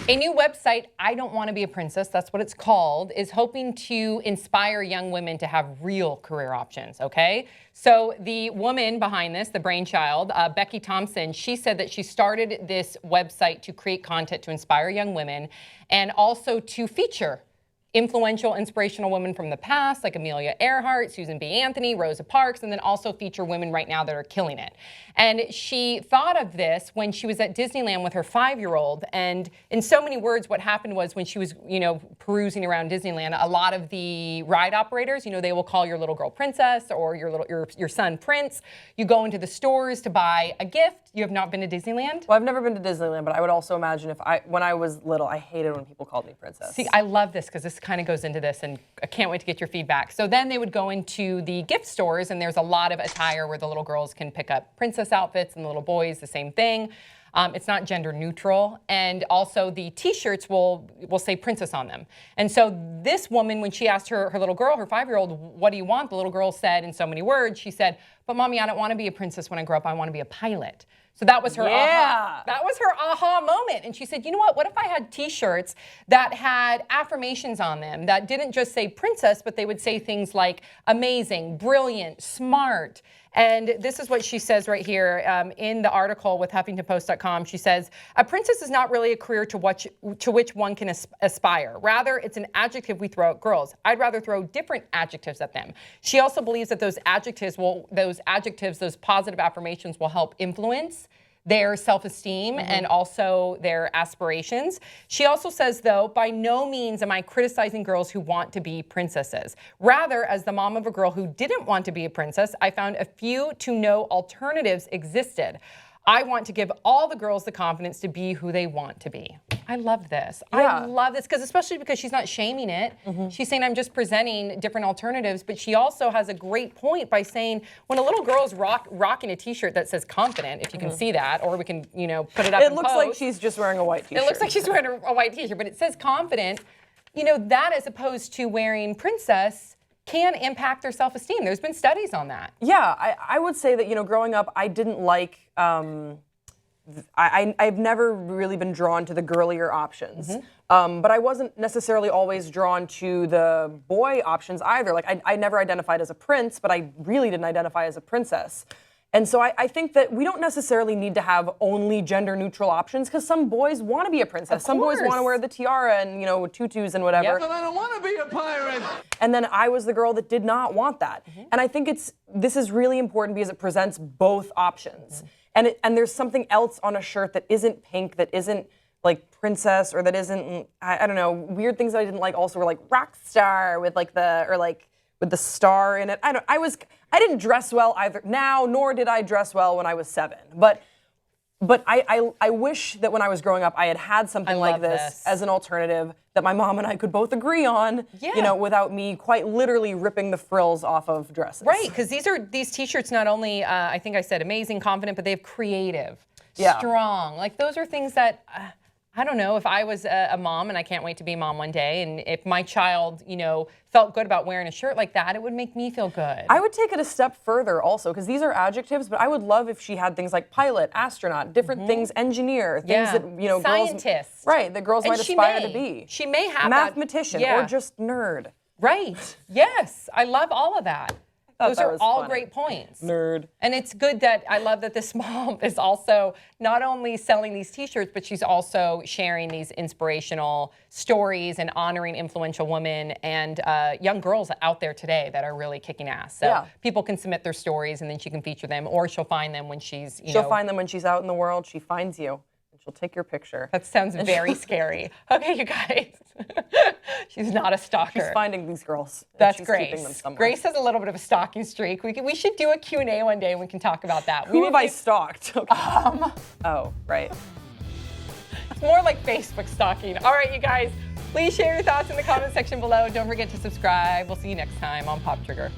A new website, I Don't Want to Be a Princess, that's what it's called, is hoping to inspire young women to have real career options, okay? So the woman behind this, the brainchild, Becky Thompson, she said that she started this website to create content to inspire young women and also to feature influential, inspirational women from the past, like Amelia Earhart, Susan B. Anthony, Rosa Parks, and then also feature women right now that are killing it. And she thought of this when she was at Disneyland with her 5-year-old. And in so many words, what happened was when she was, perusing around Disneyland, a lot of the ride operators, they will call your little girl princess or your son prince. You go into the stores to buy a gift. You have not been to Disneyland? Well, I've never been to Disneyland, but I would also imagine when I was little, I hated when people called me princess. See, I love this because this kind of goes into this, and I can't wait to get your feedback. So then they would go into the gift stores, and there's a lot of attire where the little girls can pick up princess outfits, and the little boys the same thing. It's not gender neutral, and also the T-shirts will say princess on them. And so this woman, when she asked her little girl, her 5-year-old, what do you want? The little girl said in so many words, she said, but Mommy, I don't want to be a princess when I grow up. I want to be a pilot. So that was her aha. That was her aha moment. And she said, you know what if I had T-shirts that had affirmations on them that didn't just say princess, but they would say things like amazing, brilliant, smart. And this is what she says right here in the article with HuffingtonPost.com. She says, a princess is not really a career to which one can aspire. Rather, it's an adjective we throw at girls. I'd rather throw different adjectives at them. She also believes that those adjectives, those positive affirmations will help influence their self-esteem and also their aspirations. She also says, though, by no means am I criticizing girls who want to be princesses. Rather, as the mom of a girl who didn't want to be a princess, I found a few to no alternatives existed. I want to give all the girls the confidence to be who they want to be. I love this. Yeah. I love this, especially because she's not shaming it. She's saying I'm just presenting different alternatives, but she also has a great point by saying when a little girl's rocking a T-shirt that says confident, if you can see that, or we can, put it up. It looks like she's just wearing a white T-shirt. It looks like she's wearing a white T-shirt, but it says confident. That as opposed to wearing princess can impact their self-esteem. There's been studies on that. Yeah, I would say that, growing up, I didn't like, I've never really been drawn to the girlier options. But I wasn't necessarily always drawn to the boy options either. Like, I never identified as a prince, but I really didn't identify as a princess. And so I think that we don't necessarily need to have only gender-neutral options because some boys want to be a princess. Some boys want to wear the tiara and, tutus and whatever. Yep. But I don't want to be a pirate. And then I was the girl that did not want that. And I think this is really important because it presents both options. And there's something else on a shirt that isn't pink, that isn't like princess, or that isn't, I don't know, weird things that I didn't like also were like rock star with with the star in it. I didn't dress well either now, nor did I dress well when I was 7. But I wish that when I was growing up, I had something like this as an alternative that my mom and I could both agree on, without me quite literally ripping the frills off of dresses. Right, because these T-shirts not only, I think I said amazing, confident, but they have creative, strong. Like those are things that, I don't know, if I was a mom, and I can't wait to be a mom one day, and if my child, felt good about wearing a shirt like that, it would make me feel good. I would take it a step further also, because these are adjectives, but I would love if she had things like pilot, astronaut, different things, engineer, things that, scientist. Girls, that girls might aspire to be. She may have mathematician or just nerd. Right, yes, I love all of that. Those are all funny. Great points. Nerd. And it's good that I love that this mom is also not only selling these T-shirts, but she's also sharing these inspirational stories and honoring influential women and young girls out there today that are really kicking ass. So people can submit their stories and then she can feature them, or she'll find them when she's, She'll find them when she's out in the world. She finds you. She'll take your picture. That sounds very scary. Okay, you guys. She's not a stalker. She's finding these girls. That's she's Grace. Keeping them somewhere. Grace has a little bit of a stalking streak. We should do a Q&A one day and we can talk about that. Who have I stalked? Okay. Oh, right. It's more like Facebook stalking. All right, you guys. Please share your thoughts in the comment section below. Don't forget to subscribe. We'll see you next time on Pop Trigger.